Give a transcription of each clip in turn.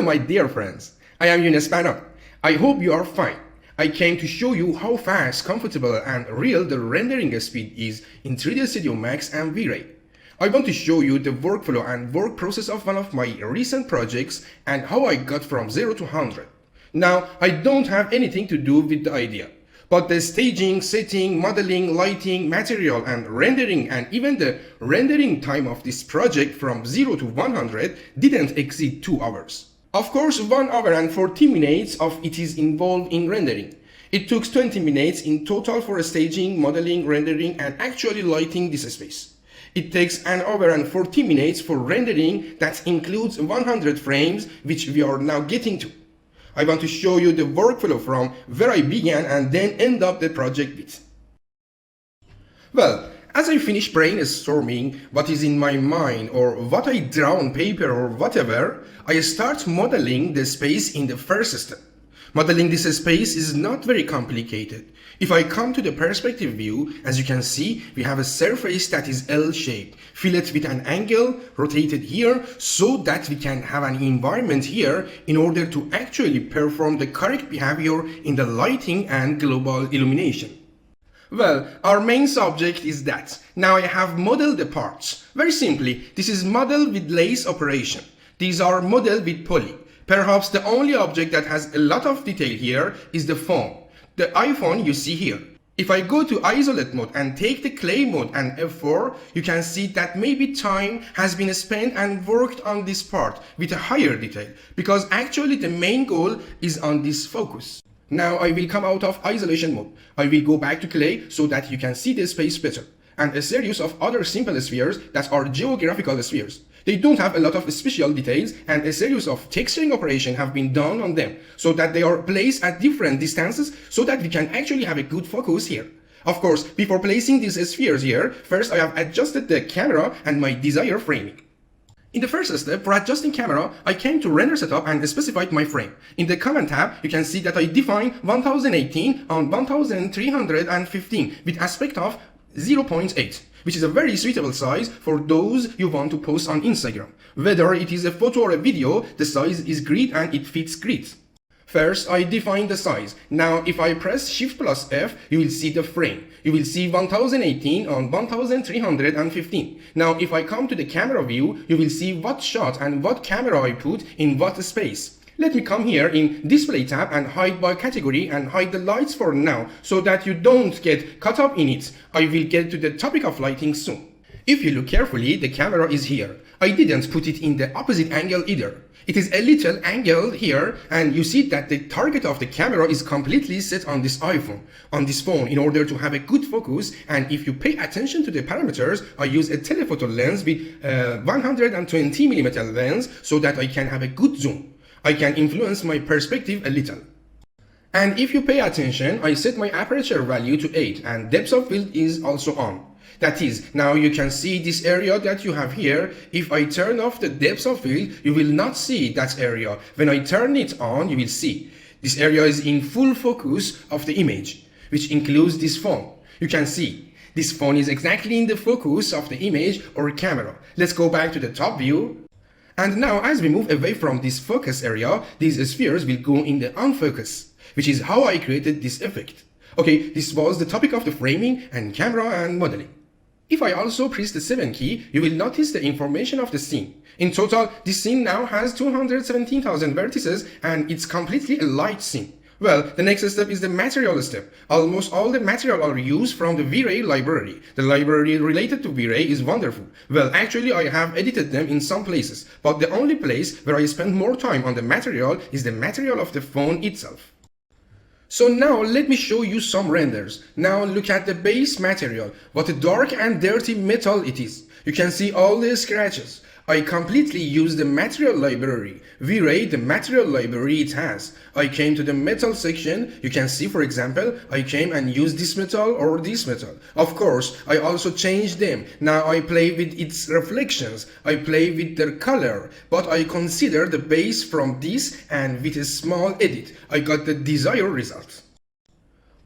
my dear friends, I am Younes Bana. I hope you are fine. I came to show you how fast, comfortable and real the rendering speed is in 3dsMax and Vray. I want to show you the workflow and work process of one of my recent projects and how I got from 0 to 100. Now, I don't have anything to do with the idea, but the staging, setting, modeling, lighting, material and rendering and even the rendering time of this project from 0 to 100 didn't exceed 2 hours. Of course, 1 hour and 40 minutes of it is involved in rendering. It took 20 minutes in total for staging, modeling, rendering and actually lighting this space. It takes 1 hour and 40 minutes for rendering that includes 100 frames, which we are now getting to. I want to show you the workflow from where I began and then end up the project with. Well, as I finish brainstorming what is in my mind or what I draw on paper or whatever, I start modeling the space in the first step. Modeling this space is not very complicated. If I come to the perspective view, as you can see, we have a surface that is L-shaped, fillet with an angle, rotated here, so that we can have an environment here in order to actually perform the correct behavior in the lighting and global illumination. Well, our main subject is that. Now I have modeled the parts. Very simply, this is model with lace operation. These are model with poly. Perhaps the only object that has a lot of detail here is the phone. The iPhone you see here. If I go to isolate mode and take the clay mode and F4, you can see that maybe time has been spent and worked on this part with a higher detail, because actually the main goal is on this focus. Now I will come out of isolation mode. I will go back to clay so that you can see the space better. And a series of other simple spheres that are geographical spheres. They don't have a lot of special details and a series of texturing operations have been done on them so that they are placed at different distances so that we can actually have a good focus here. Of course, before placing these spheres here, first I have adjusted the camera and my desired framing. In the first step, for adjusting camera, I came to render setup and specified my frame. In the command tab, you can see that I define 1018 on 1315 with aspect of 0.8, which is a very suitable size for those you want to post on Instagram. Whether it is a photo or a video, the size is great and it fits great. First, I define the size. Now, if I press Shift plus F, you will see the frame. You will see 1018 on 1315. Now, if I come to the camera view, you will see what shot and what camera I put in what space. Let me come here in Display tab and hide by category and hide the lights for now so that you don't get caught up in it. I will get to the topic of lighting soon. If you look carefully, the camera is here. I didn't put it in the opposite angle either. It is a little angle here and you see that the target of the camera is completely set on this iPhone, on this phone in order to have a good focus, and if you pay attention to the parameters, I use a telephoto lens with 120mm lens so that I can have a good zoom. I can influence my perspective a little. And if you pay attention, I set my aperture value to 8 and depth of field is also on. That is, now you can see this area that you have here. If I turn off the depth of field, you will not see that area. When I turn it on, you will see. This area is in full focus of the image, which includes this phone. You can see. This phone is exactly in the focus of the image or camera. Let's go back to the top view. And now as we move away from this focus area, these spheres will go in the unfocus, which is how I created this effect. Okay, this was the topic of the framing and camera and modeling. If I also press the 7 key, you will notice the information of the scene. In total, this scene now has 217,000 vertices and it's completely a light scene. Well, the next step is the material step. Almost all the material are used from the Vray library. The library related to Vray is wonderful. Well, actually I have edited them in some places, but the only place where I spend more time on the material is the material of the phone itself. So now let me show you some renders. Now look at the base material, what a dark and dirty metal it is. You can see all the scratches. I completely used the material library. Vray, the material library it has. I came to the metal section. You can see, for example, I came and used this metal or this metal. Of course, I also changed them. Now I play with its reflections. I play with their color. But I consider the base from this and with a small edit, I got the desired result.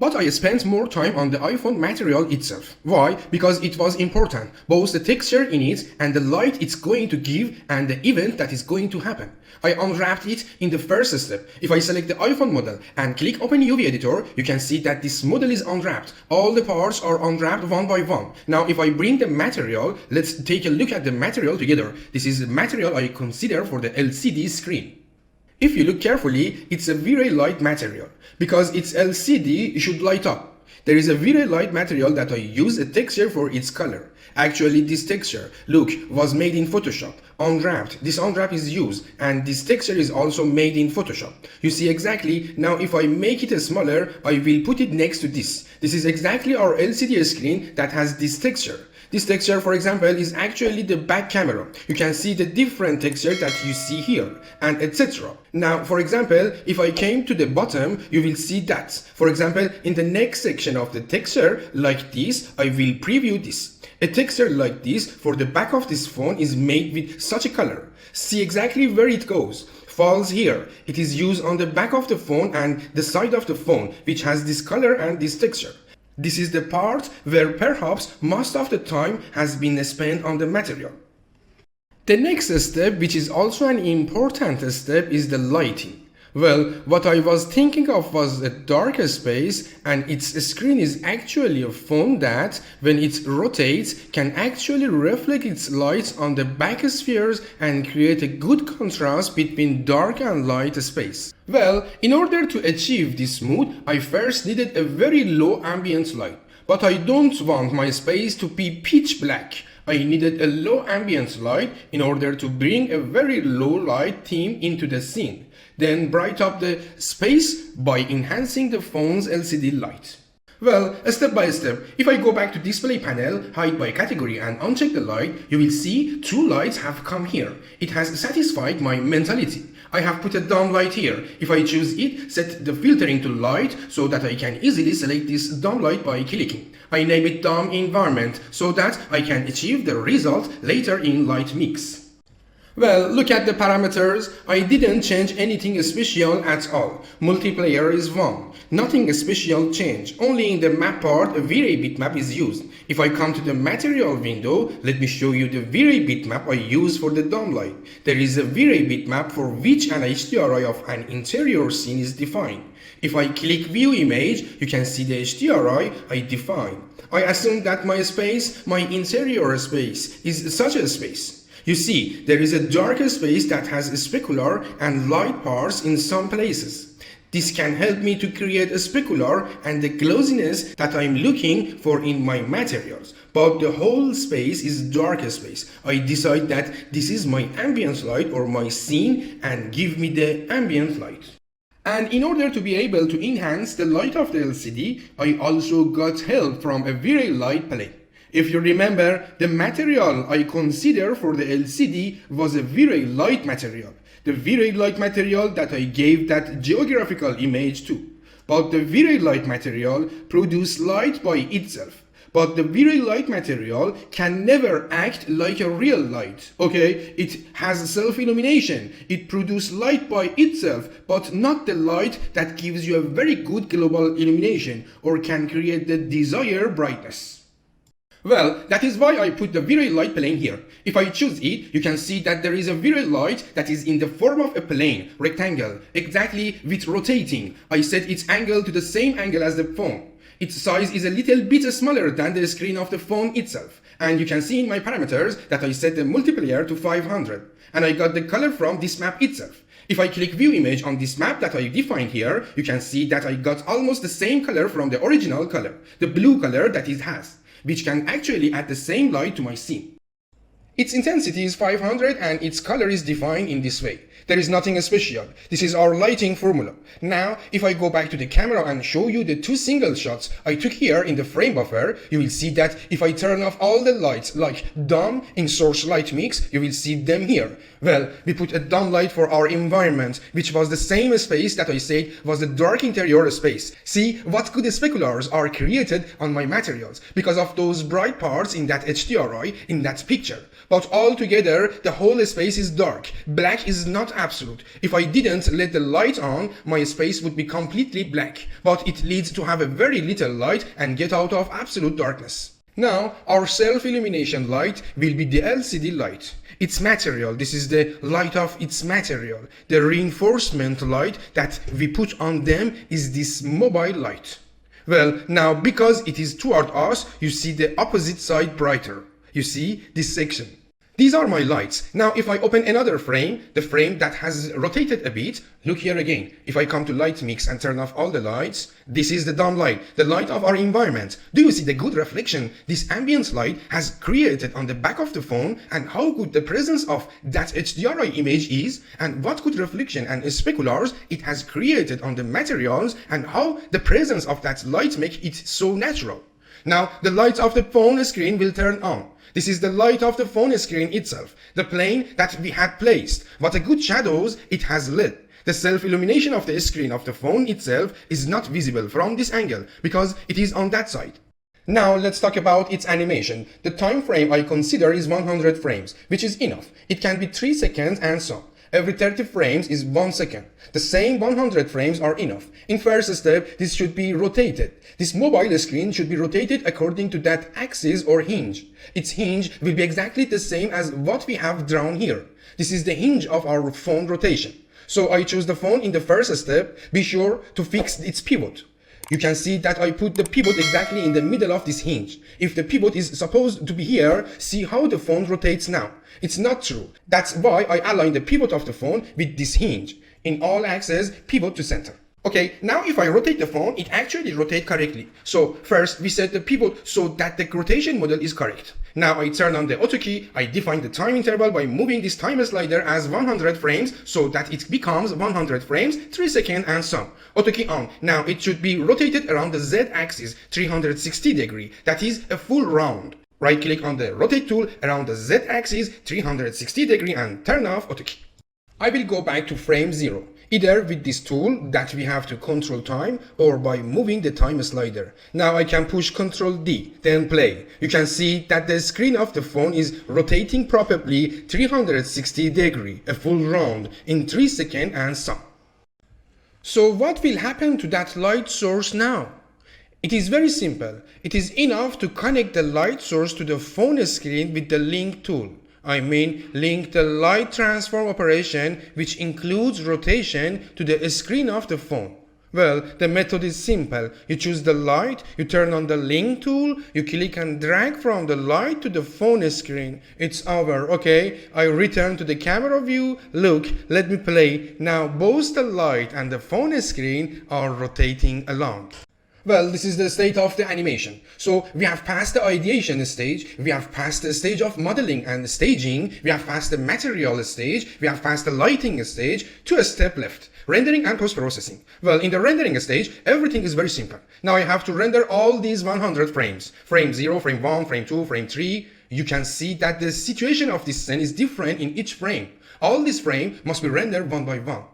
But I spent more time on the iPhone material itself. Why? Because it was important, both the texture in it and the light it's going to give and the event that is going to happen. I unwrapped it in the first step. If I select the iPhone model and click Open UV Editor, you can see that this model is unwrapped. All the parts are unwrapped one by one. Now if I bring the material, let's take a look at the material together. This is the material I consider for the LCD screen. If you look carefully, it's a Vray light material. Because it's LCD, it should light up. There is a Vray light material that I use a texture for its color. Actually, this texture, look, was made in Photoshop, unwrapped. This unwrap is used, and this texture is also made in Photoshop. You see exactly, now if I make it smaller, I will put it next to this. This is exactly our LCD screen that has this texture. This texture, for example, is actually the back camera. You can see the different texture that you see here, and etc. Now, for example, if I came to the bottom, you will see that. For example, in the next section of the texture, like this, I will preview this. A texture like this for the back of this phone is made with such a color. See exactly where it goes. Falls here. It is used on the back of the phone and the side of the phone, which has this color and this texture. This is the part where perhaps most of the time has been spent on the material. The next step, which is also an important step, is the lighting. Well, what I was thinking of was a dark space, and its screen is actually a phone that, when it rotates, can actually reflect its lights on the back spheres and create a good contrast between dark and light space. Well, in order to achieve this mood, I first needed a very low ambient light. But I don't want my space to be pitch black. I needed a low ambient light in order to bring a very low light theme into the scene. Then bright up the space by enhancing the phone's LCD light. Well, step by step, if I go back to display panel, hide by category and uncheck the light, you will see two lights have come here. It has satisfied my mentality. I have put a DOM light here. If I choose it, set the filtering to light so that I can easily select this DOM light by clicking. I name it DOM environment so that I can achieve the result later in light mix. Well, look at the parameters. I didn't change anything special at all. Multiplayer is 1. Nothing special changed. Only in the map part a Vray bitmap is used. If I come to the material window, let me show you the Vray bitmap I use for the DOM light. There is a Vray bitmap for which an HDRI of an interior scene is defined. If I click view image, you can see the HDRI I define. I assume that my space, my interior space, is such a space. You see, there is a darker space that has specular and light parts in some places. This can help me to create a specular and the glossiness that I'm looking for in my materials. But the whole space is dark space. I decide that this is my ambient light or my scene and give me the ambient light. And in order to be able to enhance the light of the LCD, I also got help from a Vray light plane. If you remember, the material I consider for the LCD was a Vray light material. The Vray light material that I gave that geographical image to. But the Vray light material produces light by itself. But the Vray light material can never act like a real light. Okay, it has self-illumination. It produces light by itself, but not the light that gives you a very good global illumination or can create the desired brightness. Well, that is why I put the Vray light plane here. If I choose it, you can see that there is a Vray light that is in the form of a plane, rectangle, exactly with rotating. I set its angle to the same angle as the phone. Its size is a little bit smaller than the screen of the phone itself. And you can see in my parameters that I set the multiplier to 500. And I got the color from this map itself. If I click view image on this map that I defined here, you can see that I got almost the same color from the original color, the blue color that it has, which can actually add the same light to my scene. Its intensity is 500 and its color is defined in this way. There is nothing special. This is our lighting formula. Now, if I go back to the camera and show you the two single shots I took here in the frame buffer, you will see that if I turn off all the lights like DOM in source light mix, you will see them here. Well, we put a DOM light for our environment, which was the same space that I said was the dark interior space. See what good speculars are created on my materials because of those bright parts in that HDRI in that picture. But altogether, the whole space is dark. Black is not absolute. If I didn't let the light on, my space would be completely black. But it leads to have a very little light and get out of absolute darkness. Now, our self-illumination light will be the LCD light. Its material, this is the light of its material. The reinforcement light that we put on them is this mobile light. Well, now because it is toward us, you see the opposite side brighter. You see this section. These are my lights. Now if I open another frame, the frame that has rotated a bit, look here again. If I come to light mix and turn off all the lights, this is the dumb light, the light of our environment. Do you see the good reflection this ambience light has created on the back of the phone, and how good the presence of that HDRI image is, and what good reflection and speculars it has created on the materials, and how the presence of that light make it so natural. Now the lights of the phone screen will turn on. This is the light of the phone screen itself, the plane that we had placed. What a good shadows it has lit. The self-illumination of the screen of the phone itself is not visible from this angle because it is on that side. Now let's talk about its animation. The time frame I consider is 100 frames, which is enough. It can be 3 seconds and so. Every 30 frames is 1 second. The same 100 frames are enough. In first step, this should be rotated. This mobile screen should be rotated according to that axis or hinge. Its hinge will be exactly the same as what we have drawn here. This is the hinge of our phone rotation. So I choose the phone in the first step. Be sure to fix its pivot. You can see that I put the pivot exactly in the middle of this hinge. If the pivot is supposed to be here, see how the phone rotates now. It's not true. That's why I align the pivot of the phone with this hinge. In all axes, pivot to center. Okay, now if I rotate the phone, it actually rotates correctly. So first we set the pivot so that the rotation model is correct. Now I turn on the auto key, I define the time interval by moving this time slider as 100 frames so that it becomes 100 frames, 3 seconds and so on. Auto key on. Now it should be rotated around the Z axis 360 degree. That is a full round. Right click on the rotate tool around the Z axis 360 degree and turn off auto key. I will go back to frame 0. Either with this tool that we have to control time or by moving the time slider. Now I can push Ctrl D, then play. You can see that the screen of the phone is rotating properly 360 degree, a full round in 3 seconds and some. So what will happen to that light source now? It is very simple. It is enough to connect the light source to the phone screen with the link tool. I mean link the light transform operation, which includes rotation, to the screen of the phone. Well, the method is simple. You choose the light, you turn on the link tool, you click and drag from the light to the phone screen. It's over, okay? I return to the camera view. Look, let me play. Now both the light and the phone screen are rotating along. Well, this is the state of the animation. So we have passed the ideation stage, we have passed the stage of modeling and staging, we have passed the material stage, we have passed the lighting stage, to a step left, rendering and post-processing. Well, in the rendering stage, everything is very simple. Now I have to render all these 100 frames. Frame 0, frame 1, frame 2, frame 3. You can see that the situation of this scene is different in each frame. All these frames must be rendered one by one.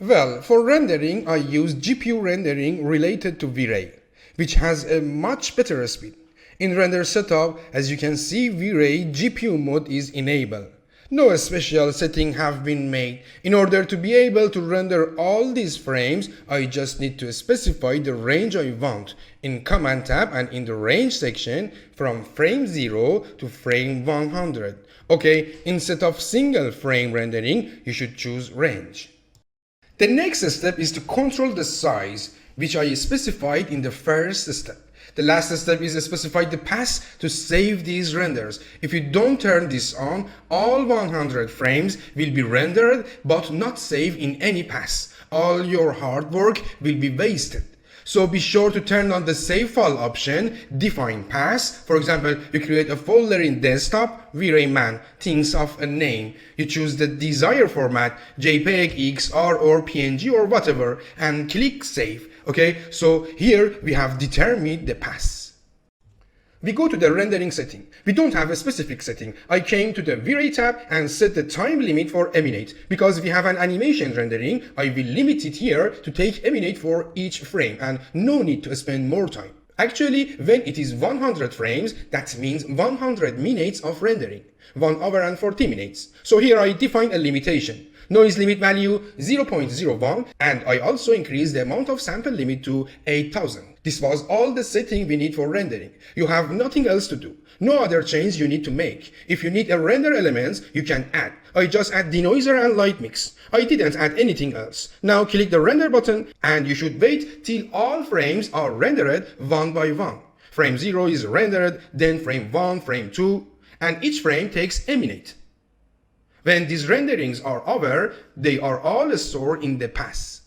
Well, for rendering, I use GPU rendering related to Vray, which has a much better speed. In render setup, as you can see, Vray GPU mode is enabled. No special setting have been made. In order to be able to render all these frames, I just need to specify the range I want in Command tab and in the range section from frame 0 to frame 100. Okay, instead of single frame rendering, you should choose range. The next step is to control the size, which I specified in the first step. The last step is to specify the path to save these renders. If you don't turn this on, all 100 frames will be rendered but not saved in any path. All your hard work will be wasted. So be sure to turn on the save file option, define path. For example, you create a folder in desktop, Vray man, thinks of a name. You choose the desired format, JPEG, XR or PNG or whatever, and click save. Okay, so here we have determined the path. We go to the rendering setting. We don't have a specific setting. I came to the Vray tab and set the time limit for eminate. Because we have an animation rendering, I will limit it here to take eminate for each frame and no need to spend more time. Actually, when it is 100 frames, that means 100 minutes of rendering, 1 hour and 40 minutes. So here I define a limitation. Noise limit value 0.01, and I also increase the amount of sample limit to 8000. This was all the setting we need for rendering. You have nothing else to do. No other change you need to make. If you need a render elements, you can add. I just add denoiser and light mix. I didn't add anything else. Now click the render button and you should wait till all frames are rendered one by one. Frame 0 is rendered, then frame 1, frame 2, and each frame takes a minute. When these renderings are over, they are all stored in the path.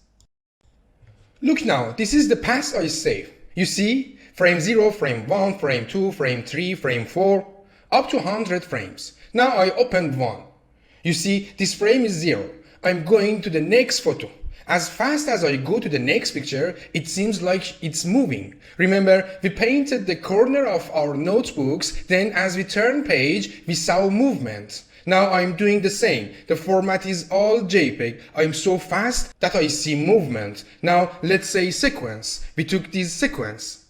Look now, this is the path I save. You see, frame 0, frame 1, frame 2, frame 3, frame 4, up to 100 frames. Now I opened one. You see, this frame is 0. I'm going to the next photo. As fast as I go to the next picture, it seems like it's moving. Remember, we painted the corner of our notebooks, then as we turn page, we saw movement. Now I'm doing the same. The format is all JPEG. I'm so fast that I see movement. Now let's say sequence. We took this sequence.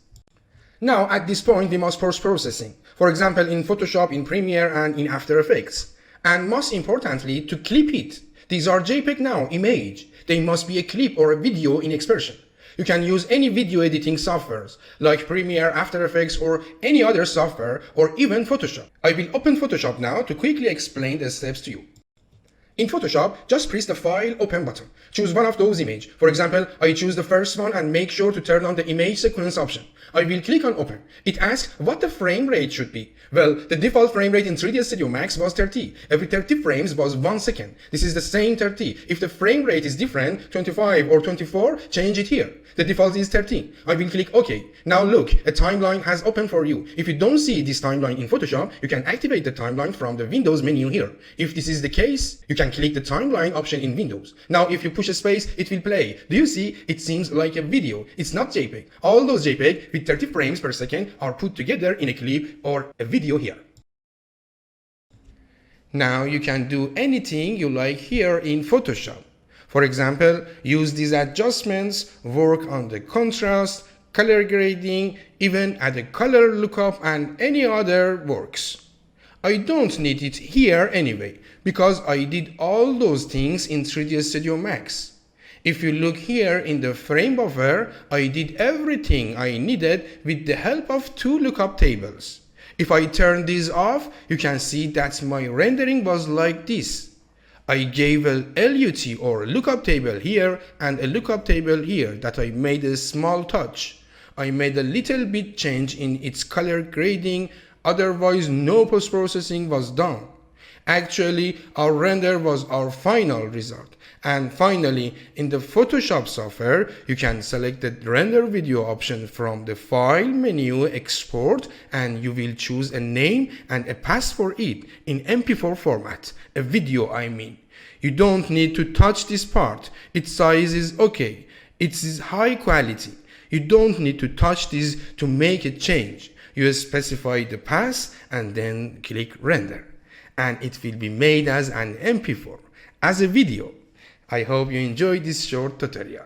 Now at this point we must post-processing. For example, in Photoshop, in Premiere, and in After Effects. And most importantly, to clip it. These are JPEG now, image. They must be a clip or a video in expression. You can use any video editing softwares like Premiere, After Effects, or any other software, or even Photoshop. I will open Photoshop now to quickly explain the steps to you. In Photoshop, just press the File Open button. Choose one of those images. For example, I choose the first one and make sure to turn on the image sequence option. I will click on Open. It asks what the frame rate should be. Well, the default frame rate in 3dsMax was 30. Every 30 frames was 1 second. This is the same 30. If the frame rate is different, 25 or 24, change it here. The default is 13. I will click OK. Now look, a timeline has opened for you. If you don't see this timeline in Photoshop, you can activate the timeline from the Windows menu here. If this is the case, you can click the timeline option in Windows. Now if you push a space, it will play. Do you see? It seems like a video. It's not JPEG. All those JPEG with 30 frames per second are put together in a clip or a video here. Now you can do anything you like here in Photoshop. For example, use these adjustments, work on the contrast, color grading, even add a color lookup and any other works. I don't need it here anyway, because I did all those things in 3dsMax. If you look here in the frame buffer, I did everything I needed with the help of 2 lookup tables. If I turn these off, you can see that my rendering was like this. I gave a LUT or lookup table here and a lookup table here that I made a small touch. I made a little bit change in its color grading, otherwise no post-processing was done. Actually, our render was our final result. And finally, in the Photoshop software, you can select the render video option from the file menu, export, and you will choose a name and a path for it in MP4 format, a video I mean. You don't need to touch this part. Its size is okay. It is high quality. You don't need to touch this to make a change. You specify the path and then click render. And it will be made as an MP4, as a video. I hope you enjoyed this short tutorial.